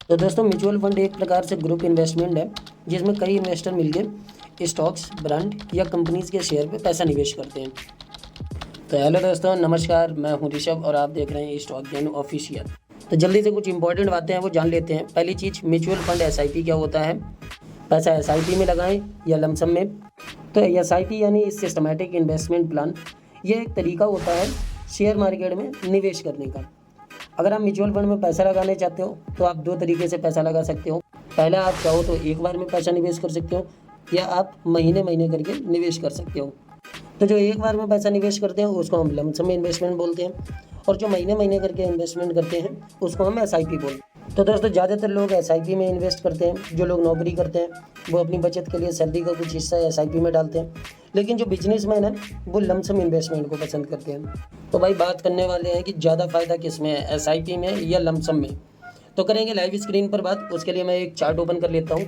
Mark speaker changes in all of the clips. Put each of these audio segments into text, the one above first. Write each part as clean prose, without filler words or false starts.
Speaker 1: तो दोस्तों mutual fund एक प्रकार से ग्रुप इन्वेस्टमेंट है जिसमें कई इन्वेस्टर मिलकर स्टॉक्स, ब्रांड या कंपनीज के शेयर पे पैसा निवेश करते हैं। तो हेलो दोस्तों, नमस्कार। मैं हूं ऋषभ और आप देख रहे हैं स्टॉक गेन ऑफिशियल। तो जल्दी से कुछ इंपॉर्टेंट बातें हैं वो जान लेते हैं। पहली चीज़, म्यूचुअल फंड एसआईपी क्या होता है। पैसा एसआईपी में लगाएं या लमसम में। तो एसआईपी यानी सिस्टमैटिक इन्वेस्टमेंट प्लान, ये एक तरीका होता है शेयर मार्केट में निवेश करने का। अगर आप म्यूचुअल फंड में पैसा लगाने चाहते हो तो आप दो तरीके से पैसा लगा सकते हो। पहला, आप चाहो तो एक बार में पैसा निवेश कर सकते हो या आप महीने महीने करके निवेश कर सकते हो। तो जो एक बार में पैसा निवेश करते हैं उसको हम लमसम इन्वेस्टमेंट बोलते हैं, और जो महीने महीने करके इन्वेस्टमेंट करते हैं उसको हम एसआईपी बोलते हैं। तो दोस्तों ज़्यादातर लोग एसआईपी में इन्वेस्ट करते हैं। जो लोग नौकरी करते हैं वो अपनी बचत के लिए सैलरी का कुछ हिस्सा एसआईपी में डालते हैं, लेकिन जो बिजनेसमैन है वो लमसम इन्वेस्टमेंट को पसंद करते हैं। तो भाई बात करने वाले हैं कि ज़्यादा फायदा किस में है, एसआईपी में या लमसम में। तो करेंगे लाइव स्क्रीन पर बात। उसके लिए मैं एक चार्ट ओपन कर लेता हूँ।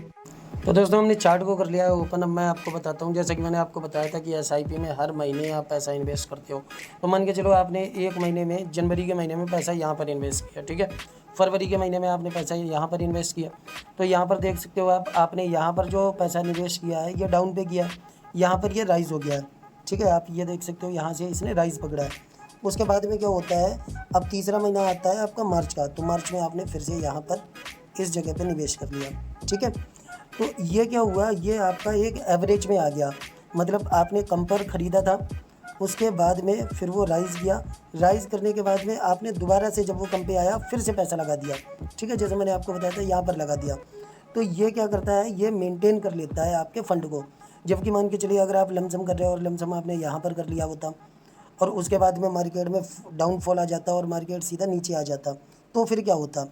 Speaker 1: तो दोस्तों हमने चार्ट को कर लिया है ओपन। अब मैं आपको बताता हूँ, जैसे कि मैंने आपको बताया था कि एसआईपी में हर महीने आप पैसा इन्वेस्ट करते हो। तो मान के चलो आपने एक महीने में, जनवरी के महीने में पैसा यहाँ पर इन्वेस्ट किया, ठीक है। फरवरी के महीने में आपने पैसा यहाँ पर इन्वेस्ट किया। तो यहाँ पर देख सकते हो आपने यहाँ पर जो पैसा निवेश किया है ये डाउन पे किया है, यहाँ पर ये राइज़ हो गया है, ठीक है। आप ये देख सकते हो यहाँ से इसने राइज़ पकड़ा है। उसके बाद में क्या होता है, अब तीसरा महीना आता है आपका मार्च का। तो मार्च में आपने फिर से यहाँ पर इस जगह पर निवेश कर लिया, ठीक है। तो ये क्या हुआ, ये आपका एक एवरेज में आ गया। मतलब आपने कम पर ख़रीदा था, उसके बाद में फिर वो राइज़ किया। राइज़ करने के बाद में आपने दोबारा से जब वो कम पे आया फिर से पैसा लगा दिया, ठीक है। जैसे मैंने आपको बताया था यहाँ पर लगा दिया। तो ये क्या करता है, ये मेंटेन कर लेता है आपके फ़ंड को। जबकि मान के चलिए अगर आप लमसम कर रहे हो और लमसम आपने यहाँ पर कर लिया होता और उसके बाद में मार्केट में डाउनफॉल आ जाता और मार्केट सीधा नीचे आ जाता, तो फिर क्या होता,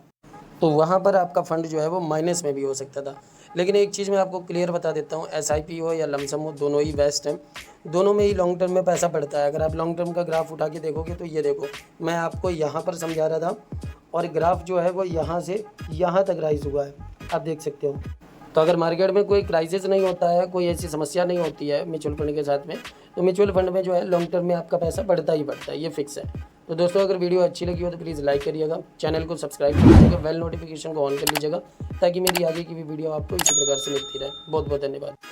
Speaker 1: तो वहाँ पर आपका फ़ंड जो है वो माइनस में भी हो सकता था। लेकिन एक चीज़ मैं आपको क्लियर बता देता हूँ, एसआईपी हो या लमसम हो, दोनों ही बेस्ट हैं। दोनों में ही लॉन्ग टर्म में पैसा बढ़ता है। अगर आप लॉन्ग टर्म का ग्राफ उठा के देखोगे तो ये देखो, मैं आपको यहाँ पर समझा रहा था और ग्राफ जो है वो यहाँ से यहाँ तक राइज हुआ है, आप देख सकते हो। तो अगर मार्केट में कोई क्राइसिस नहीं होता है, कोई ऐसी समस्या नहीं होती है म्यूचुअल फंड के साथ में, तो म्यूचुअल फंड में जो है लॉन्ग टर्म में आपका पैसा बढ़ता ही बढ़ता है, ये फिक्स है। तो दोस्तों अगर वीडियो अच्छी लगी हो तो प्लीज़ लाइक करिएगा, चैनल को सब्सक्राइब कर लीजिएगा, बेल नोटिफिकेशन को ऑन कर लीजिएगा ताकि मेरी आगे की भी वीडियो आपको इसी प्रकार से मिलती रहे। बहुत बहुत धन्यवाद।